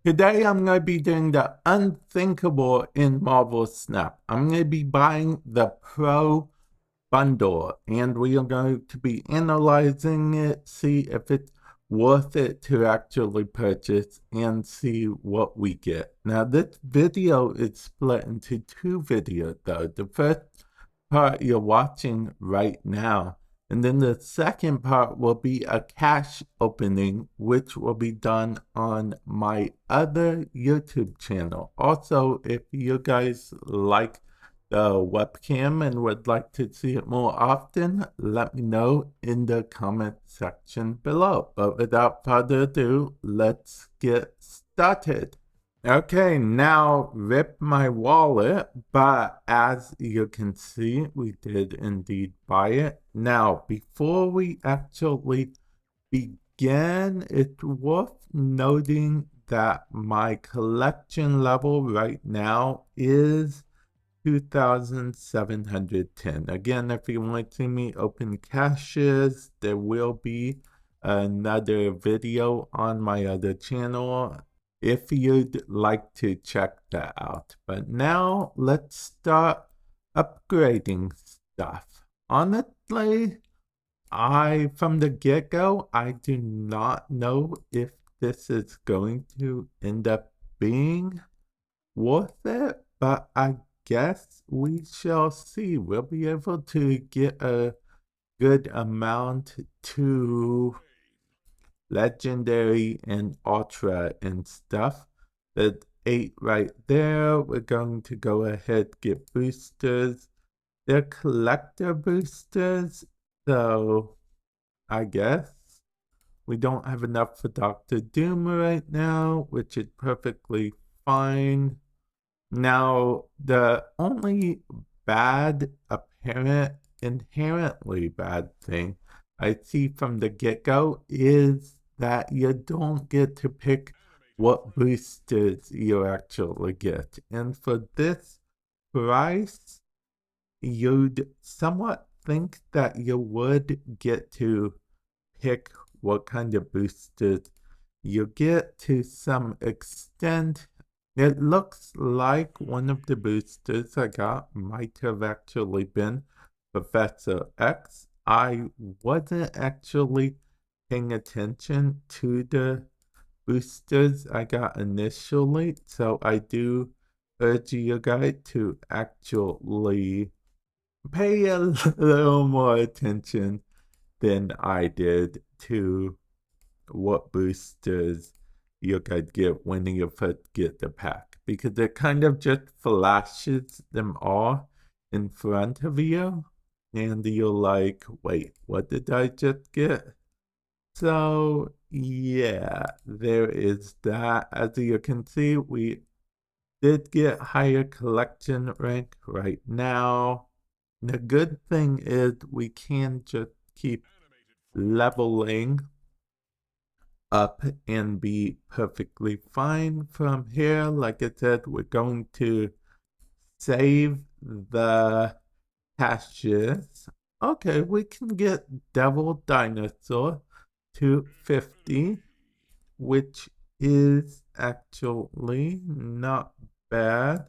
Today I'm going to be doing the unthinkable in Marvel Snap. I'm going to be buying the Pro bundle and we are going to be analyzing it, see if it's worth it to actually purchase and see what we get. Now this video is split into two videos though. The first part you're watching right now, and then the second part will be a cash opening, which will be done on my other YouTube channel. Also, if you guys like the webcam and would like to see it more often, let me know in the comment section below. But without further ado, let's get started. Okay, now rip my wallet, but as you can see, we did indeed buy it. Now, before we actually begin, it's worth noting that my collection level right now is 2,710. Again, if you want to see me open caches, there will be another video on my other channel if you'd like to check that out. But now let's start upgrading stuff. Honestly, from the get-go, I do not know if this is going to end up being worth it, but I guess we shall see. We'll be able to get a good amount to legendary and ultra and stuff. That 8 right there. We're going to go ahead get boosters. They're collector boosters, so I guess we don't have enough for Dr. Doom right now, which is perfectly fine. Now, the only inherently bad thing I see from the get-go is that you don't get to pick what boosters you actually get. And for this price, you'd somewhat think that you would get to pick what kind of boosters you get to some extent. It looks like one of the boosters I got might have actually been Professor X. I wasn't actually paying attention to the boosters I got initially, so I do urge you guys to actually pay a little more attention than I did to what boosters you could get when you first get the pack, because it kind of just flashes them all in front of you and you're like, wait, what did I just get? So yeah, there is that. As you can see, we did get higher collection rank right now. The good thing is we can just keep leveling up and be perfectly fine from here. Like I said, we're going to save the caches. Okay, we can get Devil Dinosaur to 50, which is actually not bad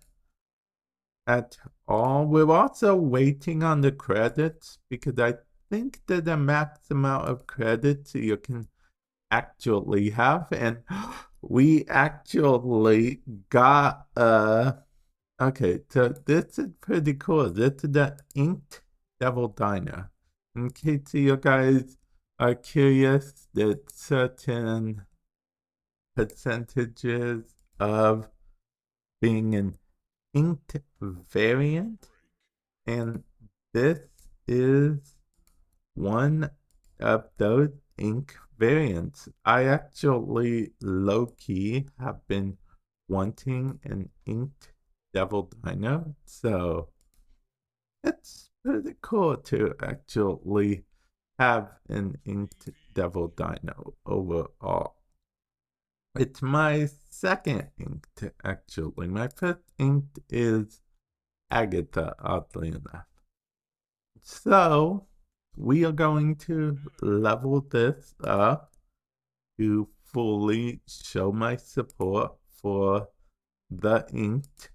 at all. We're also waiting on the credits because I think that the max amount of credits you can actually have, and we actually got okay, so this is pretty cool. This is the Inked Devil Diner. In case you guys are curious, that certain percentages of being an inked variant, and this is one of those ink variants. I actually low-key have been wanting an inked Devil Dino, so it's pretty cool to actually have an inked Devil Dino overall. It's my second inked, actually. My first inked is Agatha, oddly enough. So, we are going to level this up to fully show my support for the inked.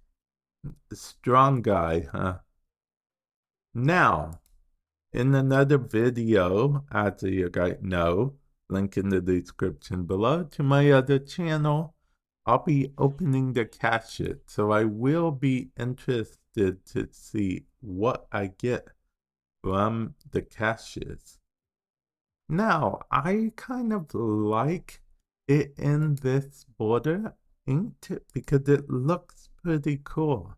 Strong guy, huh? Now, in another video, as you guys know, link in the description below to my other channel, I'll be opening the caches. So I will be interested to see what I get from the caches. Now, I kind of like it in this border inked because it looks pretty cool.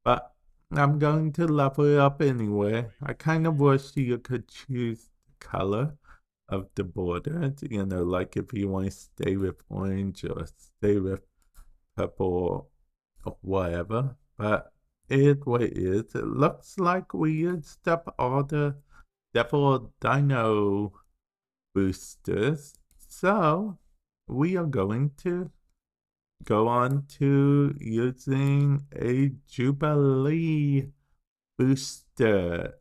But I'm going to level it up anyway. I kind of wish you could choose the color of the border. You know, like if you want to stay with orange or stay with purple or whatever. But it is what it is. It looks like we used up all the Devil Dino boosters. So we are going to go on to using a Jubilee booster,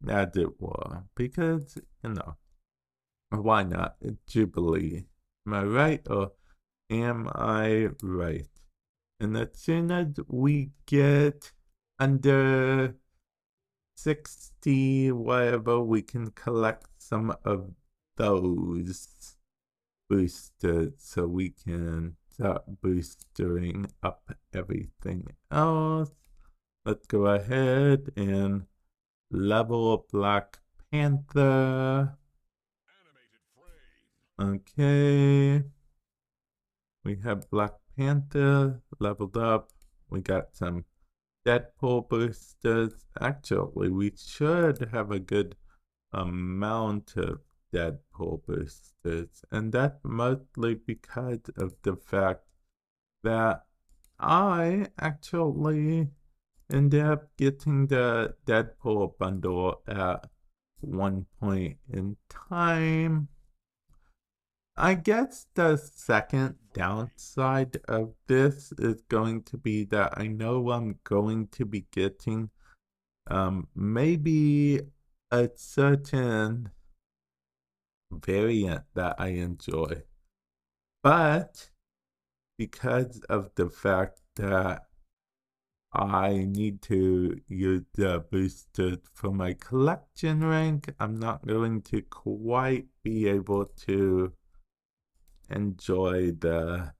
as it were, because, you know, why not Jubilee? Am I right or am I right? And as soon as we get under 60, whatever, we can collect some of those boosters so we can start boostering up everything else. Let's go ahead and level Black Panther. Okay. We have Black Panther leveled up. We got some Deadpool boosters. Actually, we should have a good amount of Deadpool boosters, and that's mostly because of the fact that I actually ended up getting the Deadpool bundle at one point in time. I guess the second downside of this is going to be that I know I'm going to be getting maybe a certain variant that I enjoy. But because of the fact that I need to use the booster for my collection rank, I'm not going to quite be able to enjoy the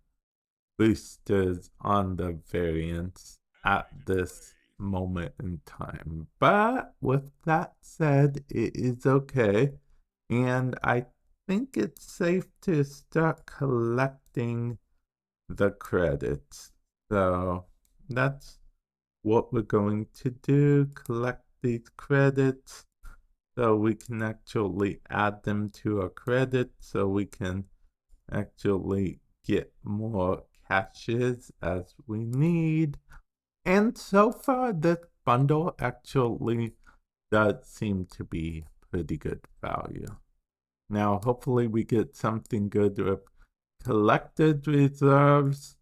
boosters on the variants at this moment in time. But with that said, it is okay. And I think it's safe to start collecting the credits. So that's what we're going to do. Collect these credits so we can actually add them to our credit so we can actually get more caches as we need. And so far, this bundle actually does seem to be pretty good value. Now, hopefully we get something good with collected reserves,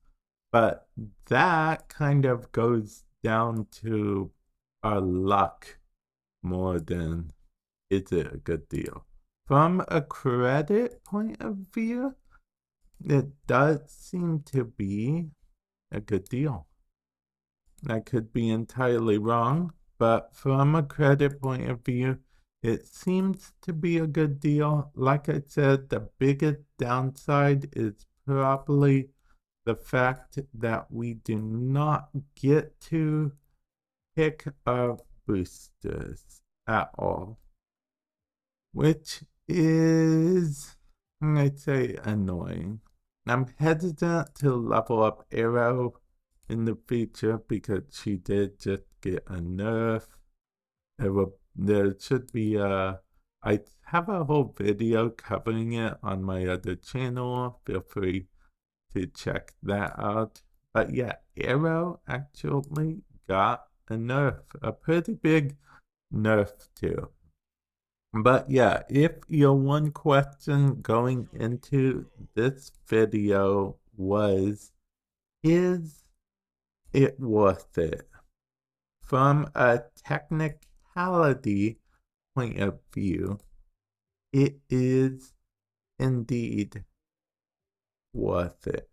but that kind of goes down to our luck more than is it a good deal. From a credit point of view, it does seem to be a good deal. I could be entirely wrong, but from a credit point of view, it seems to be a good deal. Like I said, the biggest downside is probably the fact that we do not get to pick our boosters at all, which is, I'd say, annoying. I'm hesitant to level up Arrow in the future because she did just get a nerf. There should be I have a whole video covering it on my other channel. Feel free to check that out. But yeah, Arrow actually got a nerf, a pretty big nerf too. But yeah, if your one question going into this video was, is it worth it? From a technicality point of view, it is indeed worth it.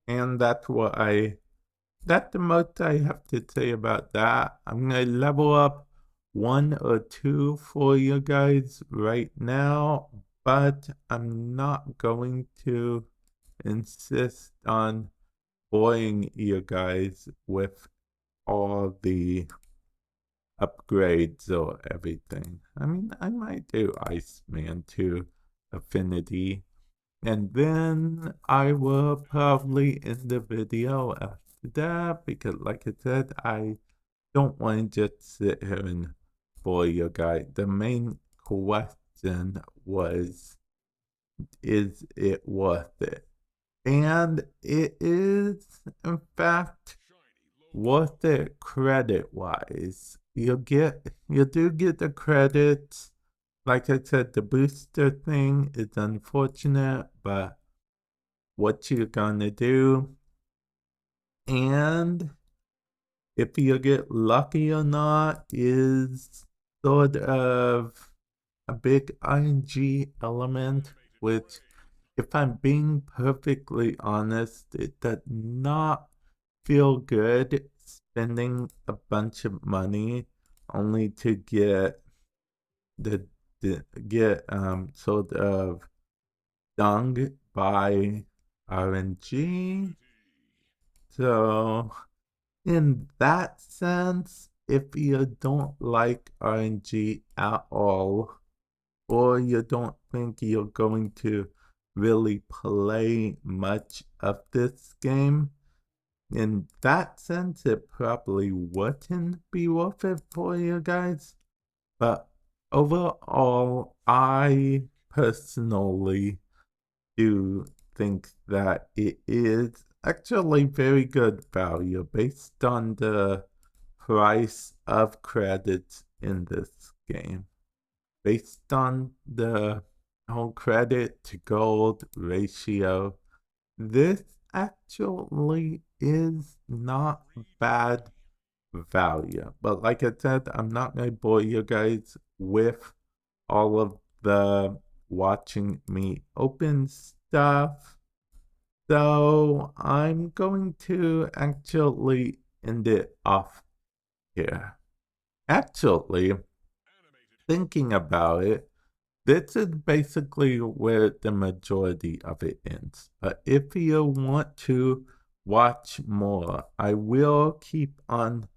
And that's the most I have to say about that. I'm gonna level up one or two for you guys right now, but I'm not going to insist on boring you guys with all the upgrades or everything. I mean, I might do Iceman to Affinity, and then I will probably end the video after that because, like I said, I don't want to just sit here and bore you guys. The main question was, is it worth it? And it is, in fact, worth it credit wise. You do get the credits. Like I said, the booster thing is unfortunate, but what you're gonna do. And if you get lucky or not is sort of a big ING element, which, if I'm being perfectly honest, it does not feel good spending a bunch of money only to the, get sort of stung by RNG. So in that sense, if you don't like RNG at all, or you don't think you're going to really play much of this game, in that sense, it probably wouldn't be worth it for you guys. But overall, I personally do think that it is actually very good value based on the price of credits in this game. Based on the whole credit to gold ratio, this actually is not bad value. But like I said, I'm not going to bore you guys with all of the watching me open stuff. So I'm going to actually end it off here. Actually, thinking about it, this is basically where the majority of it ends. But if you want to watch more, I will keep on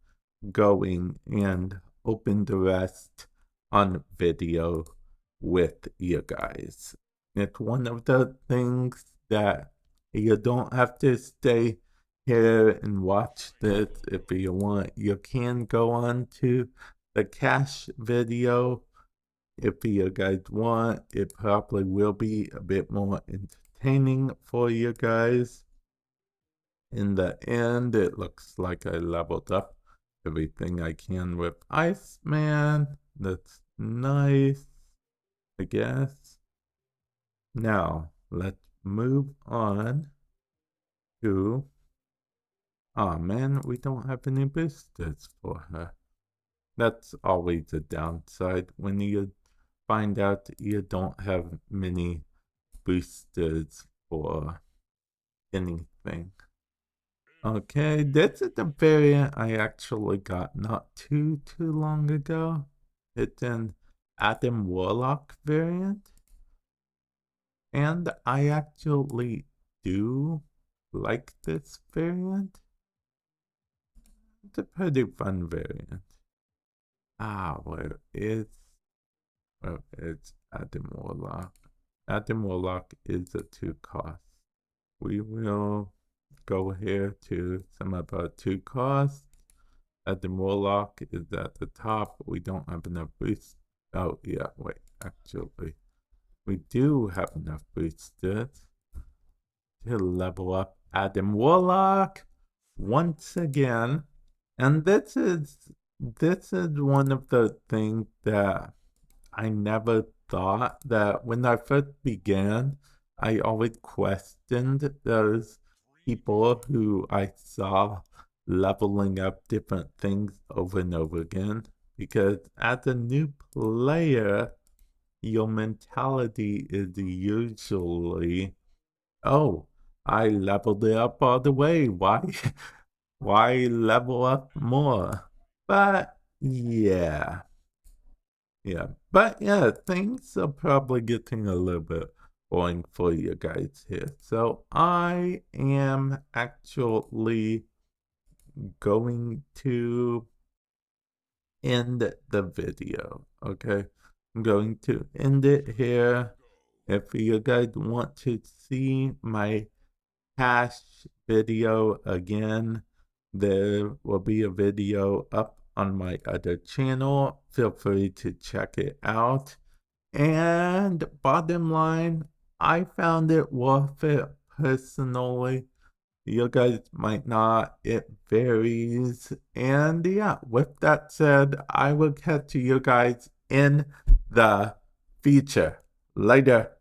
going and open the rest on video with you guys. It's one of the things that you don't have to stay here and watch this if you want. You can go on to the cash video if you guys want. It probably will be a bit more entertaining for you guys. In the end, it looks like I leveled up everything I can with Iceman. That's nice, I guess. Now, let's move on to... Oh man, we don't have any boosters for her. That's always a downside when you find out you don't have many boosters for anything. Okay, this is the variant I actually got not too long ago. It's an Adam Warlock variant. And I actually do like this variant. It's a pretty fun variant. Where is... Well, it's Adam Warlock. Adam Warlock is a 2 cost. We will go here to some of our 2 costs. Adam Warlock is at the top. We don't have enough boost. Oh, yeah, wait, actually. We do have enough boosters to level up Adam Warlock once again. And this is one of the things that I never thought, that when I first began, I always questioned those people who I saw leveling up different things over and over again. Because as a new player, your mentality is usually, oh, I leveled it up all the way. Why why level up more? But yeah. Yeah. But yeah, things are probably getting a little bit boring for you guys here. So I am actually going to end the video. Okay. I'm going to end it here. If you guys want to see my hash video again, there will be a video up on my other channel. Feel free to check it out. And bottom line, I found it worth it personally. You guys might not, it varies. And yeah, with that said, I will catch you guys in the future. Later.